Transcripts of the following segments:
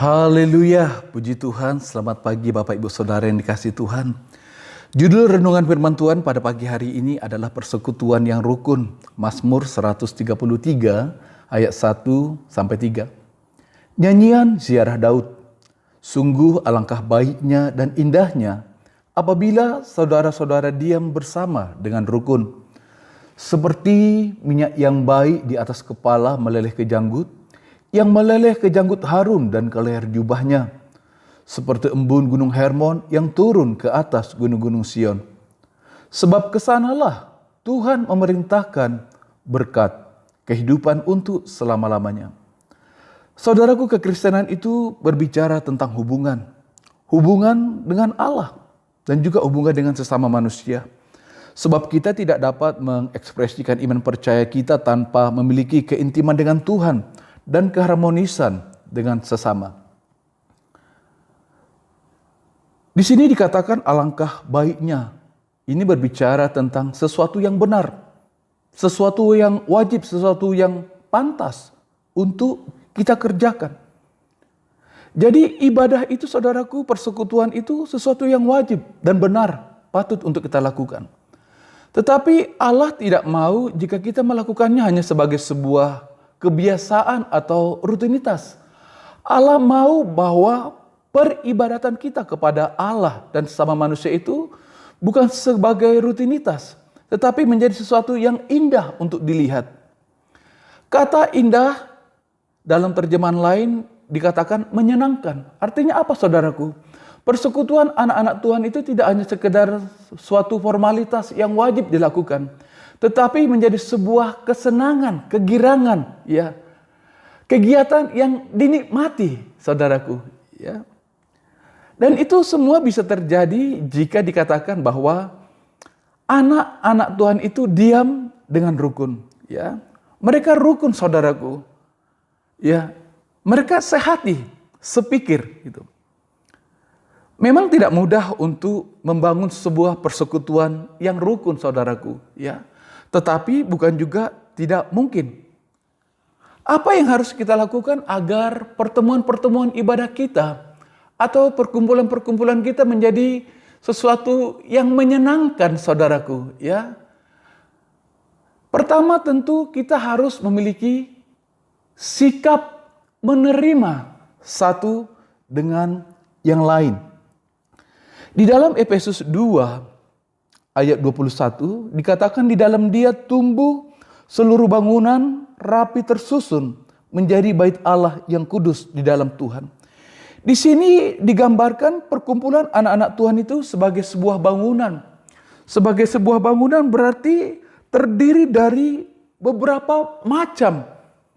Haleluya, puji Tuhan, selamat pagi Bapak Ibu Saudara yang dikasihi Tuhan. Judul renungan firman Tuhan pada pagi hari ini adalah persekutuan yang rukun. Mazmur 133 ayat 1-3. Nyanyian ziarah Daud. Sungguh alangkah baiknya dan indahnya apabila saudara-saudara diam bersama dengan rukun. Seperti minyak yang baik di atas kepala meleleh ke janggut, yang meleleh ke janggut Harun dan ke leher jubahnya, seperti embun gunung Hermon yang turun ke atas gunung-gunung Sion. Sebab kesanalah Tuhan memerintahkan berkat kehidupan untuk selama-lamanya. Saudaraku, kekristenan itu berbicara tentang hubungan dengan Allah dan juga hubungan dengan sesama manusia. Sebab kita tidak dapat mengekspresikan iman percaya kita tanpa memiliki keintiman dengan Tuhan dan keharmonisan dengan sesama. Di sini dikatakan alangkah baiknya. Ini berbicara tentang sesuatu yang benar, sesuatu yang wajib, sesuatu yang pantas untuk kita kerjakan. Jadi ibadah itu, saudaraku, persekutuan itu sesuatu yang wajib dan benar, patut untuk kita lakukan. Tetapi Allah tidak mau jika kita melakukannya hanya sebagai sebuah kebiasaan atau rutinitas. Allah mau bahwa peribadatan kita kepada Allah dan sesama manusia itu bukan sebagai rutinitas, tetapi menjadi sesuatu yang indah untuk dilihat. Kata indah dalam terjemahan lain dikatakan menyenangkan. Artinya apa, saudaraku? Persekutuan anak-anak Tuhan itu tidak hanya sekedar suatu formalitas yang wajib dilakukan, tetapi menjadi sebuah kesenangan, kegirangan, ya. Kegiatan yang dinikmati, saudaraku, ya. Dan itu semua bisa terjadi jika dikatakan bahwa anak-anak Tuhan itu diam dengan rukun, ya. Mereka rukun, saudaraku. Ya, mereka sehati, sepikir gitu. Memang tidak mudah untuk membangun sebuah persekutuan yang rukun, saudaraku, ya. Tetapi bukan juga tidak mungkin. Apa yang harus kita lakukan agar pertemuan-pertemuan ibadah kita atau perkumpulan-perkumpulan kita menjadi sesuatu yang menyenangkan, saudaraku, ya? Pertama, tentu kita harus memiliki sikap menerima satu dengan yang lain. Di dalam Efesus 2 ayat 21 dikatakan di dalam Dia tumbuh seluruh bangunan rapi tersusun menjadi bait Allah yang kudus di dalam Tuhan. Di sini digambarkan perkumpulan anak-anak Tuhan itu sebagai sebuah bangunan. Sebagai sebuah bangunan berarti terdiri dari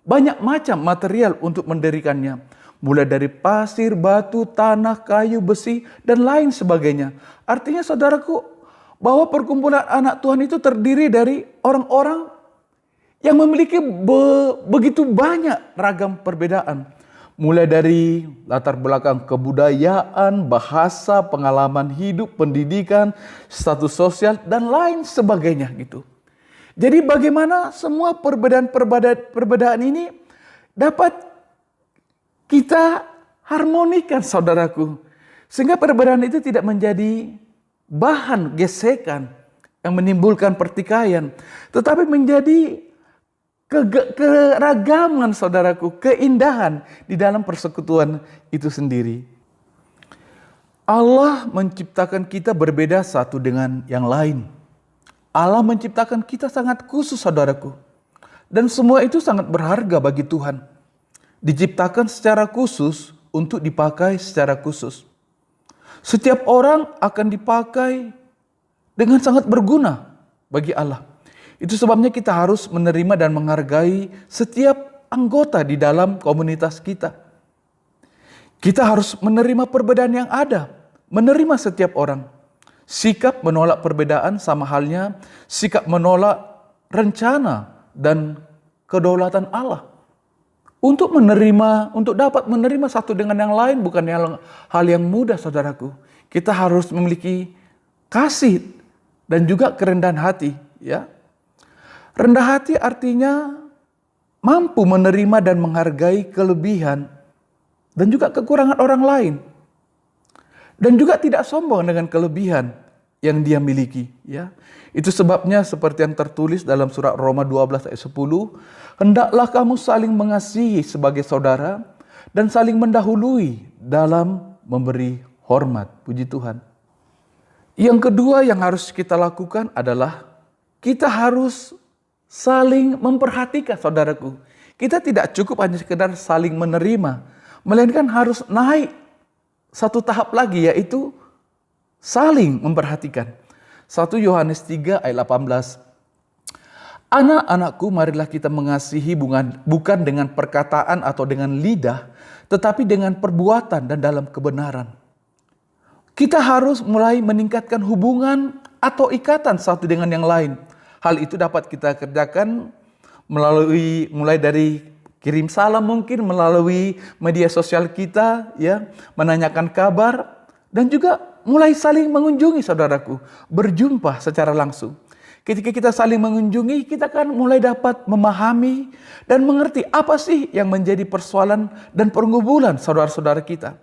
banyak macam material untuk mendirikannya. Mulai dari pasir, batu, tanah, kayu, besi, dan lain sebagainya. Artinya, saudaraku, bahwa perkumpulan anak Tuhan itu terdiri dari orang-orang yang memiliki begitu banyak ragam perbedaan. Mulai dari latar belakang kebudayaan, bahasa, pengalaman hidup, pendidikan, status sosial, dan lain sebagainya gitu. Jadi bagaimana semua perbedaan ini dapat kita harmonikan, saudaraku. Sehingga perbedaan itu tidak menjadi bahan gesekan yang menimbulkan pertikaian. Tetapi menjadi keragaman, saudaraku. Keindahan di dalam persekutuan itu sendiri. Allah menciptakan kita berbeda satu dengan yang lain. Allah menciptakan kita sangat khusus, saudaraku. Dan semua itu sangat berharga bagi Tuhan. Diciptakan secara khusus untuk dipakai secara khusus. Setiap orang akan dipakai dengan sangat berguna bagi Allah. Itu sebabnya kita harus menerima dan menghargai setiap anggota di dalam komunitas kita. Kita harus menerima perbedaan yang ada, menerima setiap orang. Sikap menolak perbedaan sama halnya sikap menolak rencana dan kedaulatan Allah. Untuk dapat menerima satu dengan yang lain bukan hal yang mudah, saudaraku. Kita harus memiliki kasih dan juga kerendahan hati, ya. Rendah hati artinya mampu menerima dan menghargai kelebihan dan juga kekurangan orang lain. Dan juga tidak sombong dengan kelebihan yang dia miliki. Ya. Itu sebabnya seperti yang tertulis dalam surat Roma 12 ayat 10. Hendaklah kamu saling mengasihi sebagai saudara dan saling mendahului dalam memberi hormat. Puji Tuhan. Yang kedua yang harus kita lakukan adalah kita harus saling memperhatikan, saudaraku. Kita tidak cukup hanya sekedar saling menerima, melainkan harus naik satu tahap lagi, yaitu saling memperhatikan. 1 Yohanes 3 ayat 18. Anak-anakku, marilah kita mengasihi bukan dengan perkataan atau dengan lidah, tetapi dengan perbuatan dan dalam kebenaran. Kita harus mulai meningkatkan hubungan atau ikatan satu dengan yang lain. Hal itu dapat kita kerjakan mulai dari kirim salam, mungkin melalui media sosial kita, ya, menanyakan kabar, dan juga mulai saling mengunjungi, saudaraku, berjumpa secara langsung. Ketika kita saling mengunjungi, kita kan mulai dapat memahami dan mengerti apa sih yang menjadi persoalan dan pergumulan saudara-saudara kita.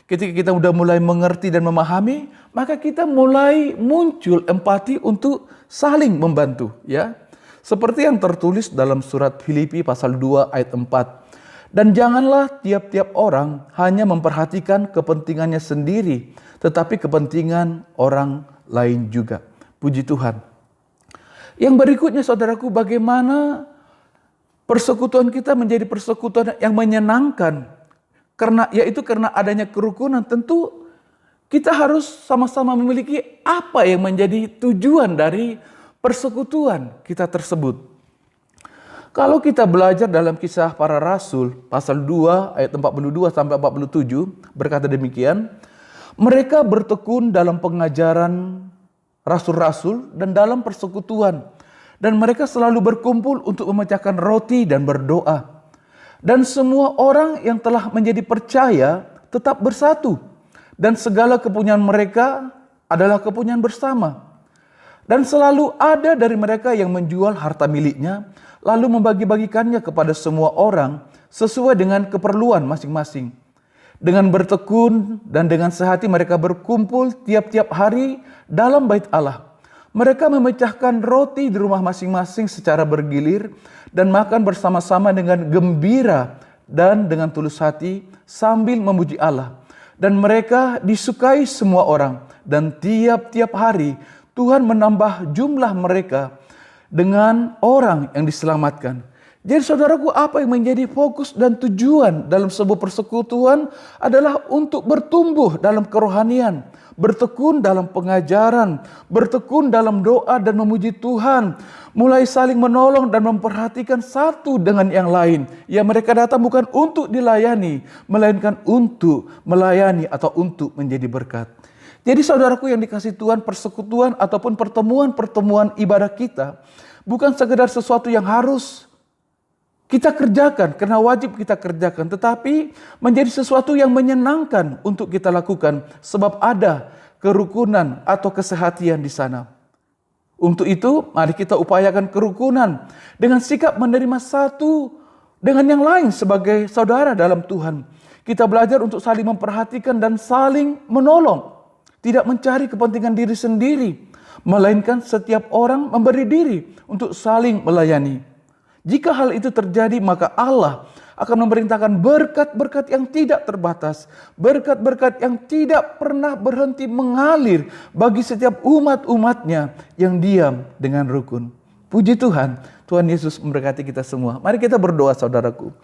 Ketika kita sudah mulai mengerti dan memahami, maka kita mulai muncul empati untuk saling membantu, ya. Seperti yang tertulis dalam surat Filipi pasal 2 ayat 4. Dan janganlah tiap-tiap orang hanya memperhatikan kepentingannya sendiri, tetapi kepentingan orang lain juga. Puji Tuhan. Yang berikutnya, saudaraku, bagaimana persekutuan kita menjadi persekutuan yang menyenangkan. Yaitu karena adanya kerukunan, tentu kita harus sama-sama memiliki apa yang menjadi tujuan dari persekutuan kita tersebut. Kalau kita belajar dalam Kisah Para Rasul pasal 2 ayat 42 sampai 47 berkata demikian, mereka bertekun dalam pengajaran rasul-rasul dan dalam persekutuan, dan mereka selalu berkumpul untuk memecahkan roti dan berdoa. Dan semua orang yang telah menjadi percaya tetap bersatu, dan segala kepunyaan mereka adalah kepunyaan bersama. Dan selalu ada dari mereka yang menjual harta miliknya, lalu membagi-bagikannya kepada semua orang sesuai dengan keperluan masing-masing. Dengan bertekun dan dengan sehati mereka berkumpul tiap-tiap hari dalam bait Allah. Mereka memecahkan roti di rumah masing-masing secara bergilir dan makan bersama-sama dengan gembira dan dengan tulus hati sambil memuji Allah. Dan mereka disukai semua orang, dan tiap-tiap hari Tuhan menambah jumlah mereka dengan orang yang diselamatkan. Jadi saudaraku, apa yang menjadi fokus dan tujuan dalam sebuah persekutuan adalah untuk bertumbuh dalam kerohanian, bertekun dalam pengajaran, bertekun dalam doa dan memuji Tuhan, mulai saling menolong dan memperhatikan satu dengan yang lain. Ya, mereka datang bukan untuk dilayani, melainkan untuk melayani atau untuk menjadi berkat. Jadi saudaraku yang dikasihi Tuhan, persekutuan ataupun pertemuan-pertemuan ibadah kita bukan sekedar sesuatu yang harus kita kerjakan karena wajib kita kerjakan, tetapi menjadi sesuatu yang menyenangkan untuk kita lakukan sebab ada kerukunan atau kesehatian di sana. Untuk itu, mari kita upayakan kerukunan dengan sikap menerima satu dengan yang lain sebagai saudara dalam Tuhan. Kita belajar untuk saling memperhatikan dan saling menolong. Tidak mencari kepentingan diri sendiri, melainkan setiap orang memberi diri untuk saling melayani. Jika hal itu terjadi, maka Allah akan memerintahkan berkat-berkat yang tidak terbatas, berkat-berkat yang tidak pernah berhenti mengalir bagi setiap umat-umatnya yang diam dengan rukun. Puji Tuhan, Tuhan Yesus memberkati kita semua. Mari kita berdoa, saudaraku.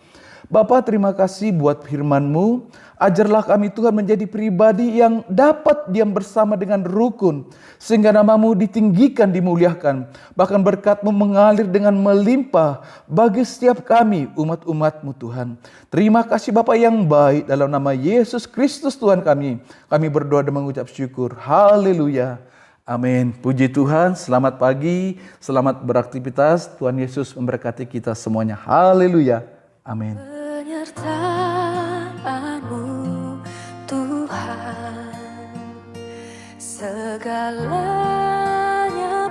Bapa, terima kasih buat firman-Mu. Ajarlah kami Tuhan menjadi pribadi yang dapat diam bersama dengan rukun, sehingga nama-Mu ditinggikan, dimuliakan. Bahkan berkat-Mu mengalir dengan melimpah bagi setiap kami umat-umat-Mu Tuhan. Terima kasih Bapa yang baik, dalam nama Yesus Kristus Tuhan kami berdoa dan mengucap syukur. Haleluya. Amin. Puji Tuhan, selamat pagi, selamat beraktivitas. Tuhan Yesus memberkati kita semuanya. Haleluya. Amin. Penyertaanmu Tuhan, segalanya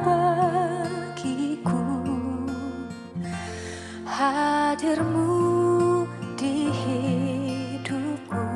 bagiku, hadir-Mu di hidupku,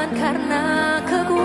karena kekuatan